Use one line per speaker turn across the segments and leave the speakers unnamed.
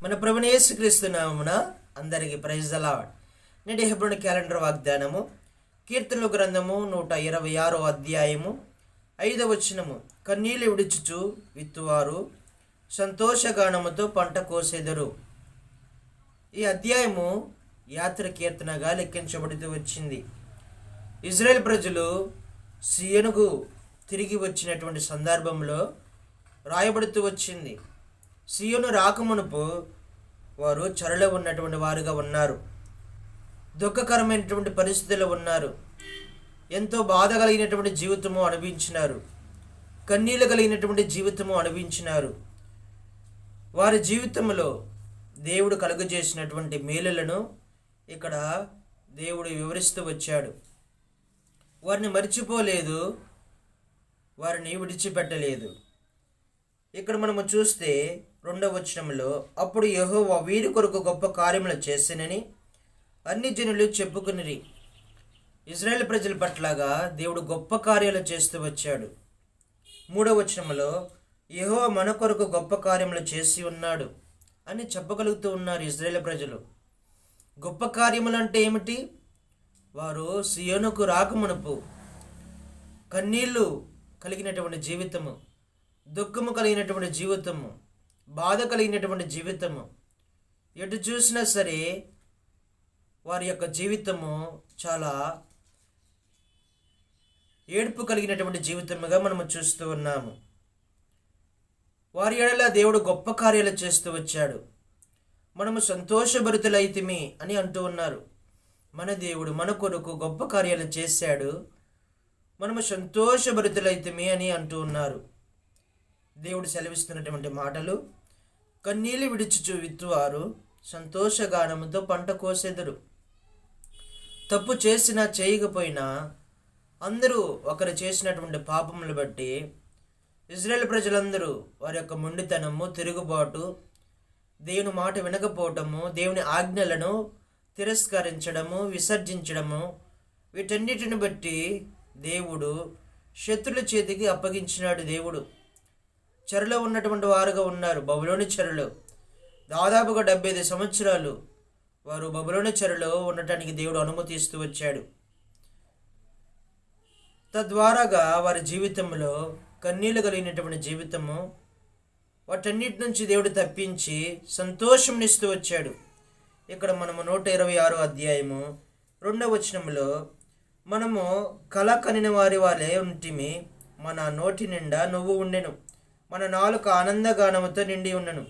మన ప్రభువైన యేసుక్రీస్తు నామమున అందరికీ ప్రైజ్ ది లార్డ్. నేటి హెబ్రోను క్యాలెండర్ వాగ్దానము కీర్తనల గ్రంథము 126 అధ్యాయము 5వ వచనము. కన్నీళ్లు విడుచుచు విత్తువారు సంతోషగానముతో పంట కోసెదరు. ఈ అధ్యాయము యాత్ర కీర్తనగా లెక్కించబడుతూ వచ్చింది. ఇజ్రాయెల్ ప్రజలు సియోనుకు తిరిగి వచ్చినటువంటి సందర్భంలో రాయబడుతూ వచ్చింది. సియోను రాకమునుపు వారు చెరలో ఉన్నటువంటి వారుగా ఉన్నారు. దుఃఖకరమైనటువంటి పరిస్థితుల్లో ఉన్నారు. ఎంతో బాధ కలిగినటువంటి జీవితము అనుభవించినారు. కన్నీళ్ళు కలిగినటువంటి జీవితము అనుభవించినారు. వారి జీవితంలో దేవుడు కలుగజేసినటువంటి మేలులను ఇక్కడ దేవుడు వివరిస్తూ వచ్చాడు. వారిని మర్చిపోలేదు, వారిని విడిచిపెట్టలేదు. ఇక్కడ మనము చూస్తే 2వ వచనంలో, అప్పుడు యెహోవా వీరి కొరకు గొప్ప కార్యములు చేసినని అన్ని జనులు చెప్పుకునిరి. ఇజ్రాయెల్ ప్రజల పట్లగా దేవుడు గొప్ప కార్యాలు చేస్తూ వచ్చాడు. 3వ వచనంలో, యెహోవా మన కొరకు గొప్ప కార్యములు చేసి ఉన్నాడు అని చెప్పగలుగుతూ ఉన్నారు ఇజ్రాయెల్ ప్రజలు. గొప్ప కార్యములు అంటే ఏమిటి? వారు సియోనుకు రాకమునుపు కన్నీళ్లు కలిగినటువంటి జీవితము, దుఃఖము కలిగినటువంటి జీవితము, బాధ కలిగినటువంటి జీవితము, ఎటు చూసినా సరే వారి యొక్క జీవితము చాలా ఏడుపు కలిగినటువంటి జీవితముగా మనము చూస్తూ ఉన్నాము. వారి ఎడల దేవుడు గొప్ప కార్యాలు చేస్తూ వచ్చాడు. మనము సంతోషభరితులైతిమి అని అంటూ ఉన్నారు. మన దేవుడు మన కొరకు గొప్ప కార్యాలు చేశాడు, మనము సంతోషభరితులైతిమి అని అంటూ ఉన్నారు. దేవుడు సెలవిస్తున్నటువంటి మాటలు, కన్నీళ్ళు విడిచుచు విత్తువారు సంతోషగానముతో పంట కోసెదరు. తప్పు చేసినా చేయకపోయినా అందరూ ఒకరు చేసినటువంటి పాపములు బట్టి ఇజ్రాయెల్ ప్రజలందరూ వారి యొక్క మొండితనము, తిరుగుబాటు, దేవుని మాట వినకపోవటము, దేవుని ఆజ్ఞలను తిరస్కరించడము, విసర్జించడము, వీటన్నిటిని బట్టి దేవుడు శత్రుల చేతికి అప్పగించినాడు. దేవుడు చెరలో ఉన్నటువంటి వారుగా ఉన్నారు. బబులోని చెరలో దాదాపుగా 75 సంవత్సరాలు వారు బబులోని చెరలో ఉండటానికి దేవుడు అనుమతిస్తూ వచ్చాడు. తద్వారాగా వారి జీవితంలో కన్నీళ్లు కలిగినటువంటి జీవితము, వాటన్నిటి నుంచి దేవుడు తప్పించి సంతోషంనిస్తూ వచ్చాడు. ఇక్కడ మనము 126 అధ్యాయము 2వ వచనంలో, మనము కల కనిన వారి వాళ్ళే ఉంటిమి, మన నోటి నిండా నువ్వు ఉండెను, మన నాలుక ఆనందగానముతో నిండి ఉన్నను.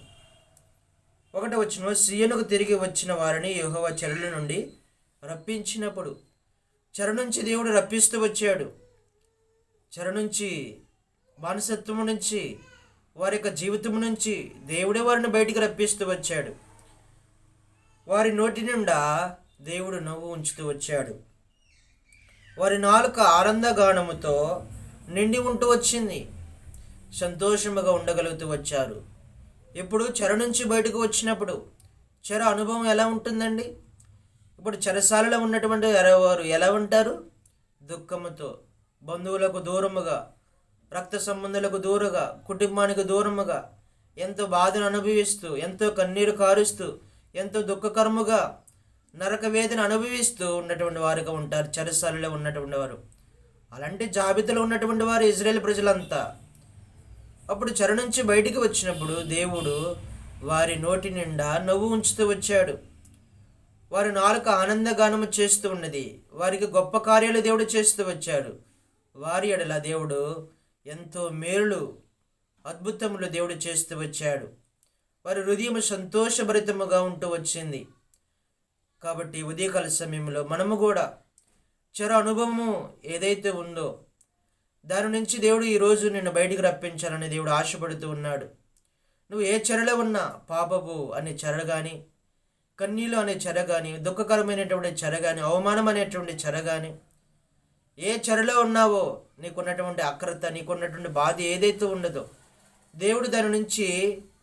1వ వచనంలో, సియోనుకు తిరిగి వచ్చిన వారిని యెహోవా చెరల నుండి రప్పించినప్పుడు, చెర నుంచి దేవుడు రప్పిస్తూ వచ్చాడు. చెర నుంచి, బానిసత్వము నుంచి, వారి యొక్క జీవితం నుంచి దేవుడే వారిని బయటికి రప్పిస్తూ వచ్చాడు. వారి నోటి నిండా దేవుడు నవ్వు ఉంచుతూ వచ్చాడు. వారి నాలుక ఆనందగానముతో నిండి ఉంటూ వచ్చింది. సంతోషముగా ఉండగలుగుతూ వచ్చారు. ఇప్పుడు చెర నుంచి బయటకు వచ్చినప్పుడు చెర అనుభవం ఎలా ఉంటుందండి? ఇప్పుడు చెరసాలలో ఉన్నటువంటి వారు ఎలా ఉంటారు? దుఃఖముతో, బంధువులకు దూరముగా, రక్త సంబంధులకు దూరంగా, కుటుంబానికి దూరముగా, ఎంతో బాధను అనుభవిస్తూ, ఎంతో కన్నీరు కారుస్తూ, ఎంతో దుఃఖకరముగా, నరక వేదన అనుభవిస్తూ ఉన్నటువంటి వారుగా ఉంటారు చెరసాలలో ఉన్నటువంటి వారు. అలాంటి జాబితాలో ఉన్నటువంటి వారు ఇజ్రాయెల్ ప్రజలంతా. అప్పుడు చెర నుంచి బయటికి వచ్చినప్పుడు దేవుడు వారి నోటి నిండా నవ్వు ఉంచుతూ వచ్చాడు. వారి నాలుక ఆనందగానము చేస్తూ ఉన్నది. వారికి గొప్ప కార్యాలు దేవుడు చేస్తూ వచ్చాడు. వారి ఎడల దేవుడు ఎంతో మేలు, అద్భుతములు దేవుడు చేస్తూ వచ్చాడు. వారి హృదయం సంతోషభరితముగా ఉంటూ వచ్చింది. కాబట్టి ఉదయకాల సమయంలో మనము కూడా చెర అనుభవము ఏదైతే ఉందో దాని నుంచి దేవుడు ఈరోజు నిన్ను బయటికి రప్పించాలని దేవుడు ఆశపడుతూ ఉన్నాడు. నువ్వు ఏ చెరలో ఉన్నా, పాపపు అనే చెర కానీ, కన్నీళ్ళు అనే చెర కానీ, దుఃఖకరమైనటువంటి చెర కానీ, అవమానం అనేటువంటి చెర కానీ, ఏ చెరలో ఉన్నావో నీకున్నటువంటి అక్రత, నీకున్నటువంటి బాధ ఏదైతే ఉన్నదో దేవుడు దాని నుంచి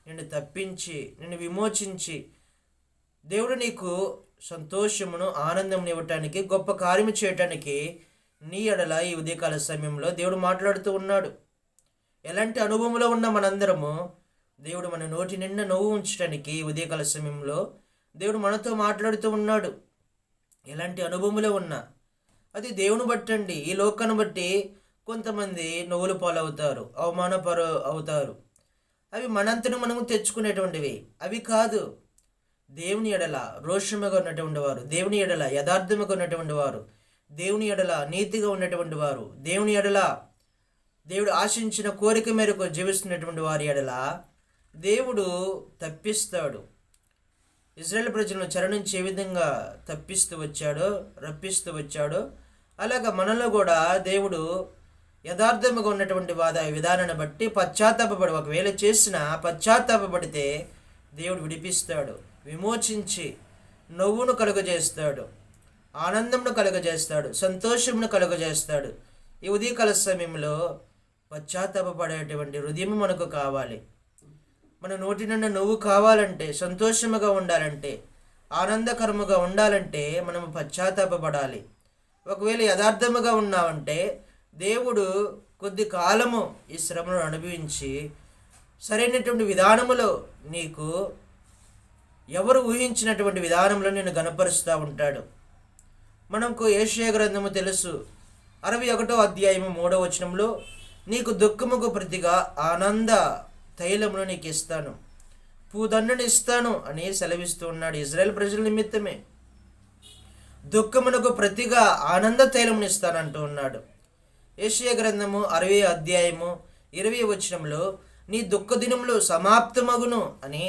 నిన్ను తప్పించి, నిన్ను విమోచించి, దేవుడు నీకు సంతోషమును, ఆనందం ఇవ్వటానికి, గొప్ప కార్యము చేయటానికి నీ ఎడల ఈ ఉదయకాల సమయంలో దేవుడు మాట్లాడుతూ ఉన్నాడు. ఎలాంటి అనుభవంలో ఉన్న మనందరము దేవుడు మన నోటి నిండా నవ్వు ఉంచడానికి ఉదయకాల సమయంలో దేవుడు మనతో మాట్లాడుతూ ఉన్నాడు. ఎలాంటి అనుభవములో ఉన్నా అది దేవుని బట్టండి. ఈ లోకాన్ని బట్టి కొంతమంది నవ్వుల పాలవుతారు, అవమానపరు అవుతారు. అవి మనంతను మనము తెచ్చుకునేటువంటివి. అవి కాదు. దేవుని ఎడల రోషముగా ఉన్నటువంటి వారు, దేవుని ఎడల యథార్థముగా ఉన్నటువంటి వారు, దేవుని ఎడల నీతిగా ఉన్నటువంటి వారు, దేవుని ఎడల దేవుడు ఆశించిన కోరిక మేరకు జీవిస్తున్నటువంటి వారి ఎడల దేవుడు తప్పిస్తాడు. ఇజ్రాయేల్ ప్రజలను చెర నుంచి ఏ విధంగా తప్పిస్తూ వచ్చాడో, రప్పిస్తూ వచ్చాడో, అలాగా మనలో కూడా దేవుడు యథార్థముగా ఉన్నటువంటి విధానాన్ని బట్టి పశ్చాత్తాపడి, ఒకవేళ చేసిన పశ్చాత్తాపడితే దేవుడు విడిపిస్తాడు, విమోచించి నవ్వును కలుగజేస్తాడు, ఆనందంను కలుగజేస్తాడు, సంతోషమును కలుగజేస్తాడు. ఈ ఉదయకాల సమయంలో పశ్చాత్తాపడేటువంటి హృదయం మనకు కావాలి. మన నోటి నుండి నువ్వు కావాలంటే, సంతోషముగా ఉండాలంటే, ఆనందకరముగా ఉండాలంటే మనము పశ్చాత్తాపడాలి. ఒకవేళ యథార్థముగా ఉన్నావంటే దేవుడు కొద్ది కాలము ఈ శ్రమను అనుభవించి సరైనటువంటి విధానములో నీకు ఎవరు ఊహించినటువంటి విధానంలో నేను గణపరుస్తూ ఉంటాడు. మనకు యెషయా గ్రంథము తెలుసు. 61వ అధ్యాయము 3వ వచనంలో నీకు దుఃఖముకు ప్రతిగా ఆనంద తైలమును నీకు ఇస్తాను, పూదన్నుని ఇస్తాను అని సెలవిస్తూ ఉన్నాడు. ఇజ్రాయేల్ ప్రజల నిమిత్తమే దుఃఖమునకు ప్రతిగా ఆనంద తైలమును ఇస్తానంటూ ఉన్నాడు. యెషయా గ్రంథము 60వ అధ్యాయము 20వ వచనంలో నీ దుఃఖ దినములు సమాప్తమగును అని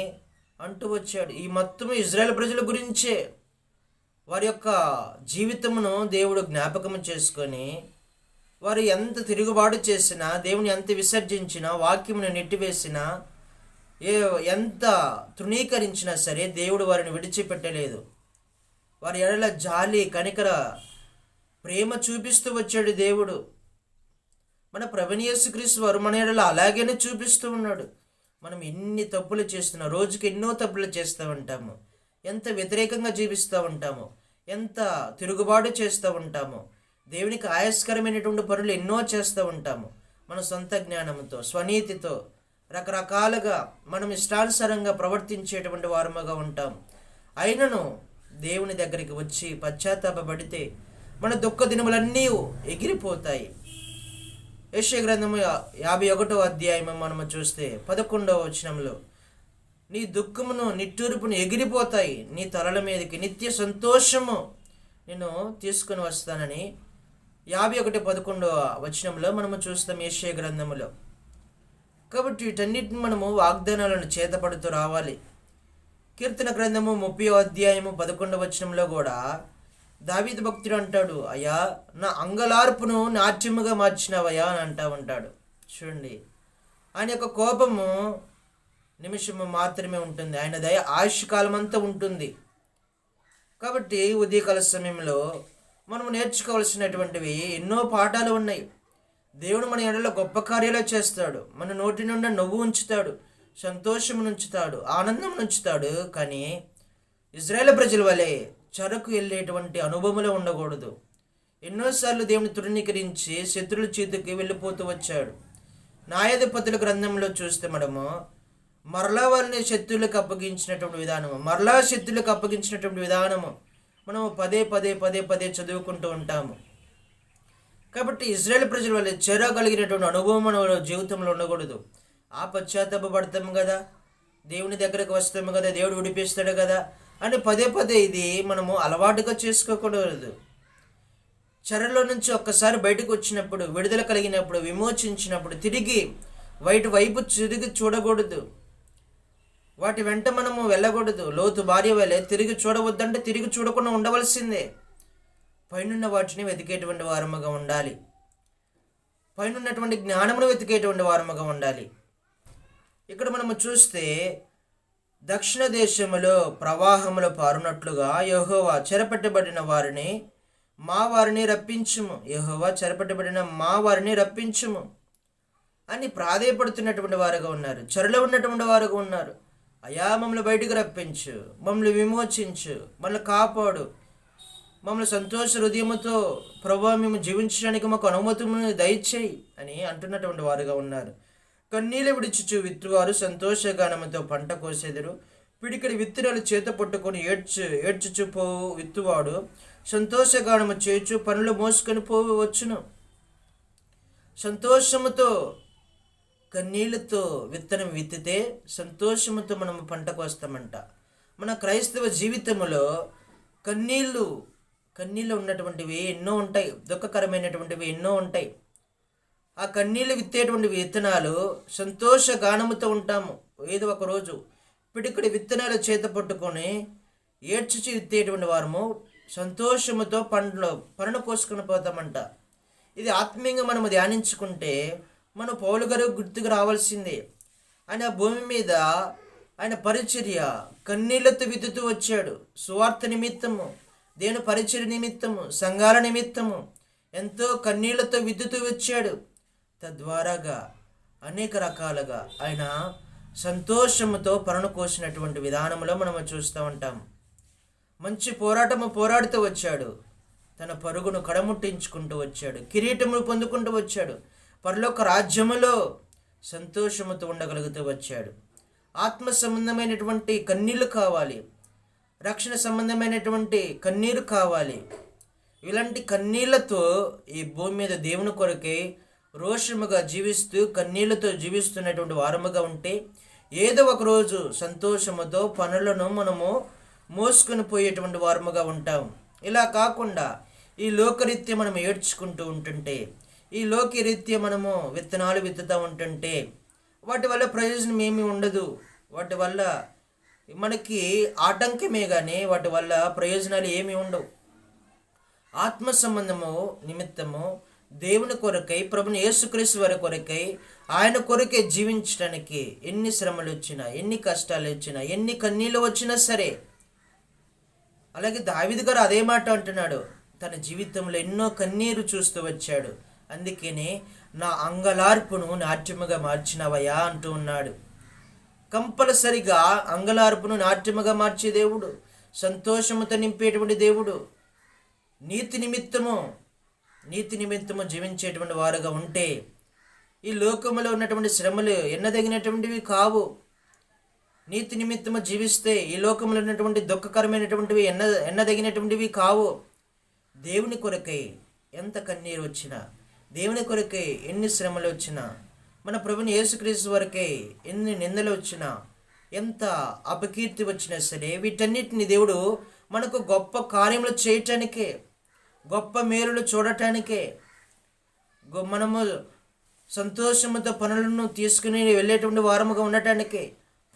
అంటూ వచ్చాడు. ఈ మొత్తము ఇజ్రాయేల్ ప్రజల గురించే. వారి యొక్క జీవితమును దేవుడు జ్ఞాపకము చేసుకొని వారు ఎంత తిరుగుబాటు చేసినా, దేవుని ఎంత విసర్జించినా, వాక్యమును నెట్టివేసినా, ఎంత తృణీకరించినా సరే దేవుడు వారిని విడిచిపెట్టలేదు. వారి ఎడల జాలి, కనికర, ప్రేమ చూపిస్తూ వచ్చాడు దేవుడు. మన ప్రభువైన యేసుక్రీస్తు వారు మన ఎడల అలాగేనే చూపిస్తూ ఉన్నాడు. మనం ఎన్ని తప్పులు చేస్తున్నా, రోజుకి ఎన్నో తప్పులు చేస్తూ ఉంటాము, ఎంత వ్యతిరేకంగా జీవిస్తూ ఉంటాము, ఎంత తిరుగుబాటు చేస్తూ ఉంటాము, దేవునికి ఆయాస్కరమైనటువంటి పనులు ఎన్నో చేస్తూ ఉంటాము. మన సొంత జ్ఞానంతో, స్వనీతితో, రకరకాలుగా మనం ఇష్టానుసారంగా ప్రవర్తించేటువంటి వారముగా ఉంటాము. అయినను దేవుని దగ్గరికి వచ్చి పశ్చాత్తాపడితే మన దుఃఖ దినములన్నీ ఎగిరిపోతాయి. యెషయా గ్రంథము 51వ అధ్యాయము మనము చూస్తే 11వ వచనంలో నీ దుఃఖమును, నిట్టూర్పును ఎగిరిపోతాయి, నీ తలల మీదకి నిత్య సంతోషము నేను తీసుకుని వస్తానని 51:11 వచనంలో మనము చూస్తాం యెషయా గ్రంథములో. కాబట్టి వీటన్నిటిని మనము వాగ్దానాలను చేతపడుతూ రావాలి. కీర్తన గ్రంథము 30వ అధ్యాయము 11వ వచనంలో కూడా దావీదు భక్తుడు అంటాడు, అయ్యా నా అంగలార్పును నాట్యముగా మార్చినవయ్యా అని అంటా ఉంటాడు. చూడండి, ఆయన యొక్క కోపము నిమిషము మాత్రమే ఉంటుంది, ఆయన దయ ఆయుష్కాలం అంతా ఉంటుంది. కాబట్టి ఉదయకాల సమయంలో మనము నేర్చుకోవాల్సినటువంటివి ఎన్నో పాఠాలు ఉన్నాయి. దేవుడు మన ఎడలో గొప్ప కార్యాలు చేస్తాడు, మన నోటి నుండి నవ్వు ఉంచుతాడు, సంతోషం ఉంచుతాడు, ఆనందం ఉంచుతాడు. కానీ ఇజ్రాయేల్ ప్రజల వలె చెరకు వెళ్ళేటువంటి అనుభవంలో ఉండకూడదు. ఎన్నోసార్లు దేవుని తృణీకరించి శత్రుల చేతికి వెళ్ళిపోతూ వచ్చాడు. న్యాయాధిపతుల గ్రంథంలో చూస్తే మనము మరలా వారిని శత్రులకు అప్పగించినటువంటి విధానము, మరలా శత్రులకు అప్పగించినటువంటి విధానము మనము పదే పదే చదువుకుంటూ ఉంటాము. కాబట్టి ఇజ్రాయేల్ ప్రజల వల్ల చేరగలిగినటువంటి అనుభవం మన జీవితంలో ఉండకూడదు. పశ్చాత్తాపడతాము కదా, దేవుని దగ్గరకు వస్తాము కదా, దేవుడు విడిపిస్తాడు కదా అని పదే ఇది మనము అలవాటుగా చేసుకోకూడదు. చెరలో నుంచి ఒక్కసారి బయటకు వచ్చినప్పుడు, విడుదల కలిగినప్పుడు, విమోచించినప్పుడు తిరిగి వైపు తిరిగి చూడకూడదు. వాటి వెంట మనము వెళ్ళకూడదు. లోతు భార్య వలె తిరిగి చూడవద్దంటే తిరిగి చూడకుండా ఉండవలసిందే. పైనున్న వాటిని వెతికేటువంటి వారముగా ఉండాలి, పైనున్నటువంటి జ్ఞానమును వెతికేటువంటి వారముగా ఉండాలి. ఇక్కడ మనము చూస్తే దక్షిణ దేశములో ప్రవాహములు పారునట్లుగా యెహోవా చెరపట్టబడిన వారిని మా వారిని రప్పించుము, యెహోవా చెరపట్టబడిన మా వారిని రప్పించుము అని ప్రాధేయపడుతున్నటువంటి వారుగా ఉన్నారు. చెరలో ఉన్నటువంటి వారుగా ఉన్నారు. అయా మమ్మల్ని బయటకు రప్పించు, మమ్మల్ని విమోచించు, మమ్మల్ని కాపాడు, మమ్మల్ని సంతోష హృదయముతో ప్రభువా మేము జీవించడానికి మాకు అనుమతిని దయచేయి అని అంటున్నటువంటి వారుగా ఉన్నారు. కన్నీళ్ళు విడిచుచు విత్తువారు సంతోషగానముతో పంట కోసెదరు. పిడికిడి విత్తనాలు చేత పట్టుకొని ఏడ్చుచు పోవు విత్తువాడు సంతోషగానము చేచు పనులు మోసుకొని పోవచ్చును. సంతోషముతో కన్నీళ్లతో విత్తనం విత్తితే సంతోషముతో మనము పంటకు వస్తామంట. మన క్రైస్తవ జీవితంలో కన్నీళ్ళు ఉన్నటువంటివి ఎన్నో ఉంటాయి, దుఃఖకరమైనటువంటివి ఎన్నో ఉంటాయి. ఆ కన్నీళ్ళు విత్తేటువంటి విత్తనాలు సంతోషగానముతో ఉంటాము. ఏదో ఒక రోజు పిడికిడి విత్తనాలు చేత పట్టుకొని ఏడ్చుచి విత్తేటువంటి వారము సంతోషముతో పనులు కోసుకొని పోతామంట. ఇది ఆత్మీయంగా మనము ధ్యానించుకుంటే మన పౌలు గారు గుర్తుకు రావాల్సిందే. ఆయన భూమి మీద ఆయన పరిచర్య కన్నీళ్లతో విత్తుతూ వచ్చాడు. సువార్త నిమిత్తము, దేవుని పరిచర్య నిమిత్తము, సంఘాల నిమిత్తము ఎంతో కన్నీళ్లతో విత్తుతూ వచ్చాడు. తద్వారాగా అనేక రకాలుగా ఆయన సంతోషముతో పనులు కోసినటువంటి విధానంలో మనము చూస్తూ ఉంటాం. మంచి పోరాడుతూ వచ్చాడు. తన పరుగును కడముట్టించుకుంటూ వచ్చాడు. కిరీటములు పొందుకుంటూ వచ్చాడు. పరలోక రాజ్యములో సంతోషముతో ఉండగలుగుతూ వచ్చాడు. ఆత్మ సంబంధమైనటువంటి కన్నీళ్లు కావాలి, రక్షణ సంబంధమైనటువంటి కన్నీరు కావాలి. ఇలాంటి కన్నీళ్లతో ఈ భూమి మీద దేవుని కొరకే రోషముగా జీవిస్తూ కన్నీళ్లతో జీవిస్తున్నటువంటి వారముగా ఉంటే ఏదో ఒకరోజు సంతోషముతో పనులను మనము మోసుకొని పోయేటువంటి వారముగా ఉంటాం. ఇలా కాకుండా ఈ లోకరీత్యా మనం ఏడ్చుకుంటూ ఉంటుంటే, ఈ లోకరీత్యా మనము విత్తనాలు విత్తుతూ ఉంటుంటే వాటి వల్ల ప్రయోజనం ఏమీ ఉండదు. వాటి వల్ల మనకి ఆటంకమే కానీ వాటి వల్ల ప్రయోజనాలు ఏమీ ఉండవు. ఆత్మ సంబంధము నిమిత్తము దేవుని కొరకై, ప్రభుని యేసుక్రీస్తు వారి కొరకై, ఆయన కొరకే జీవించడానికి ఎన్ని శ్రమలు వచ్చినా, ఎన్ని కష్టాలు వచ్చినా, ఎన్ని కన్నీళ్ళు వచ్చినా సరే. అలాగే దావీదు గారు అదే మాట అంటున్నాడు. తన జీవితంలో ఎన్నో కన్నీరు చూస్తూ వచ్చాడు. అందుకనే నా అంగలార్పును నాట్యముగా మార్చినవయా అంటూ ఉన్నాడు. కంపల్సరిగా అంగలార్పును నాట్యముగా మార్చే దేవుడు, సంతోషముతో నింపేటువంటి దేవుడు. నీతి నిమిత్తము జీవించేటువంటి వారుగా ఉంటే ఈ లోకములో ఉన్నటువంటి శ్రమలు ఎన్నదగినటువంటివి కావు. నీతి నిమిత్తము జీవిస్తే ఈ లోకంలో ఉన్నటువంటి దుఃఖకరమైనటువంటివి ఎన్నదగినటువంటివి కావు. దేవుని కొరకై ఎంత కన్నీరు వచ్చినా, దేవుని కొరకై ఎన్ని శ్రమలు వచ్చినా, మన ప్రభుని యేసుక్రీస్తు వరకై ఎన్ని నిందలు వచ్చినా, ఎంత అపకీర్తి వచ్చినా సరే, వీటన్నిటిని దేవుడు మనకు గొప్ప కార్యములు చేయటానికే, గొప్ప మేలులు చూడటానికే, మనము సంతోషముతో పనులను తీసుకుని వెళ్ళేటువంటి వారముగా ఉండటానికే,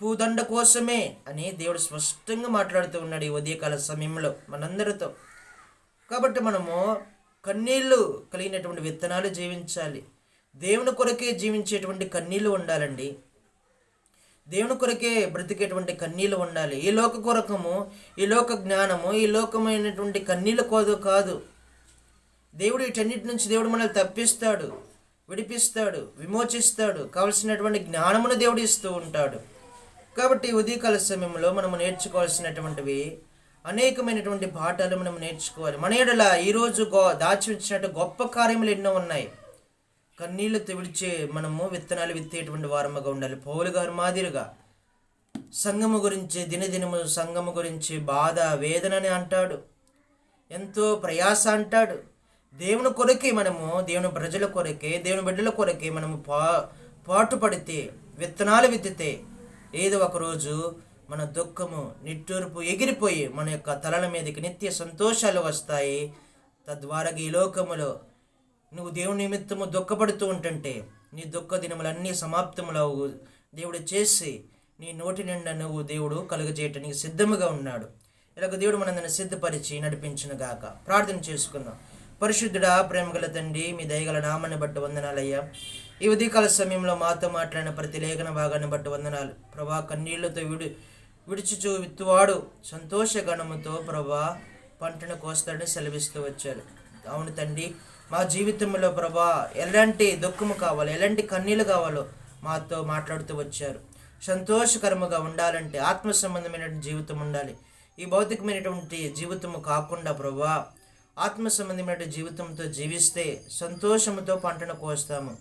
పూదండ కోసమే అని దేవుడు స్పష్టంగా మాట్లాడుతూ ఉన్నాడు ఈ ఉదయకాల సమయంలో మనందరితో. కాబట్టి మనము కన్నీళ్లు కలిగినటువంటి విత్తనాలు జీవించాలి. దేవుని కొరకే జీవించేటువంటి కన్నీళ్లు ఉండాలండి. దేవుని కొరకే బ్రతికేటువంటి కన్నీళ్లు ఉండాలి. ఈ లోక కొరకము, ఈ లోక జ్ఞానము, ఈ లోకమైనటువంటి కన్నీళ్లు కాదు. దేవుడు వీటన్నిటి నుంచి దేవుడు మనల్ని తప్పిస్తాడు, విడిపిస్తాడు, విమోచిస్తాడు. కావలసినటువంటి జ్ఞానమును దేవుడు ఇస్తూ ఉంటాడు. కాబట్టి ఉదయకాల సమయంలో మనము నేర్చుకోవాల్సినటువంటివి అనేకమైనటువంటి పాఠాలు మనం నేర్చుకోవాలి. మన ఎడల ఈరోజు దాచి ఉంచినట్టు గొప్ప కార్యములు ఎన్నో ఉన్నాయి. కన్నీళ్లతో విడిచే మనము విత్తనాలు విత్తేటువంటి వారముగా ఉండాలి. పౌలు గారు మాదిరిగా సంఘము గురించి, దినదినము సంఘము గురించి బాధ, వేదనని అంటాడు, ఎంతో ప్రయాస అంటాడు. దేవుని కొరకే మనము, దేవుని ప్రజల కొరకే, దేవుని బిడ్డల కొరకే మనము పాటుపడితే, విత్తనాలు విత్తితే ఏదో ఒకరోజు మన దుఃఖము, నిట్టూర్పు ఎగిరిపోయి మన యొక్క తలల మీదకి నిత్య సంతోషాలు వస్తాయి. తద్వారా ఈ లోకములో నువ్వు దేవుని నిమిత్తము దుఃఖపడుతూ ఉంటుంటే నీ దుఃఖ దినములన్నీ సమాప్తములవు దేవుడు చేసి నీ నోటి నిండా నువ్వు దేవుడు కలుగజేయటానికి సిద్ధముగా ఉన్నాడు. ఇలాగ దేవుడు మనందరిని సిద్ధపరిచి నడిపించునుగాక. ప్రార్థన చేసుకుందాం. పరిశుద్ధుడా, ప్రేమగల తండ్రి, మీ దయగల నామాన్ని బట్టి వందనాలయ్యా. ఈ ఉదయకాల సమయంలో మాతో మాట్లాడిన ప్రతి లేఖన భాగాన్ని బట్టి వందనాలు ప్రభా. కన్నీళ్లతో విడిచుచు విత్తువాడు సంతోషగణముతో ప్రభా పంటను కోస్తాడని సెలవిస్తూ వచ్చాడు. అవును తండ్రి, మా జీవితంలో ప్రభా ఎలాంటి దుఃఖము కావాలో, ఎలాంటి కన్నీళ్ళు కావాలో మాతో మాట్లాడుతూ వచ్చారు. సంతోషకరముగా ఉండాలంటే ఆత్మ సంబంధమైనటువంటి జీవితం ఉండాలి. ఈ భౌతికమైనటువంటి జీవితము కాకుండా ప్రభా ఆత్మ సంబంధమైనటువంటి జీవితంతో జీవిస్తే సంతోషముతో పంటను కోస్తాము.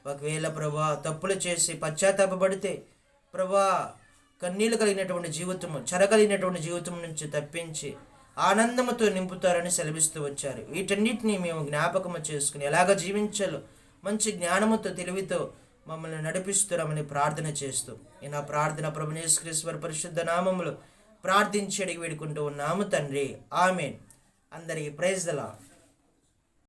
ఒకవేళ ప్రభా తప్పులు చేసి పశ్చాత్తాపపడితే ప్రభా కన్నీళ్ళు కలిగినటువంటి జీవితము, చెరగలిగినటువంటి జీవితం నుంచి తప్పించి ఆనందముతో నింపుతారని సెలవిస్తూ వచ్చారు. వీటన్నిటిని మేము జ్ఞాపకము చేసుకుని ఎలాగ జీవించాలో మంచి జ్ఞానముతో తెలివితో మమ్మల్ని నడిపిస్తున్నామని ప్రార్థన చేస్తూ నా ప్రార్థన ప్రభువు యేసుక్రీస్తు వారి పరిశుద్ధ నామములో ప్రార్థించి అడిగి వేడుకుంటూ ఉన్నాము తండ్రి. ఆమేన్. అందరికీ ప్రైజ్ ది లార్డ్.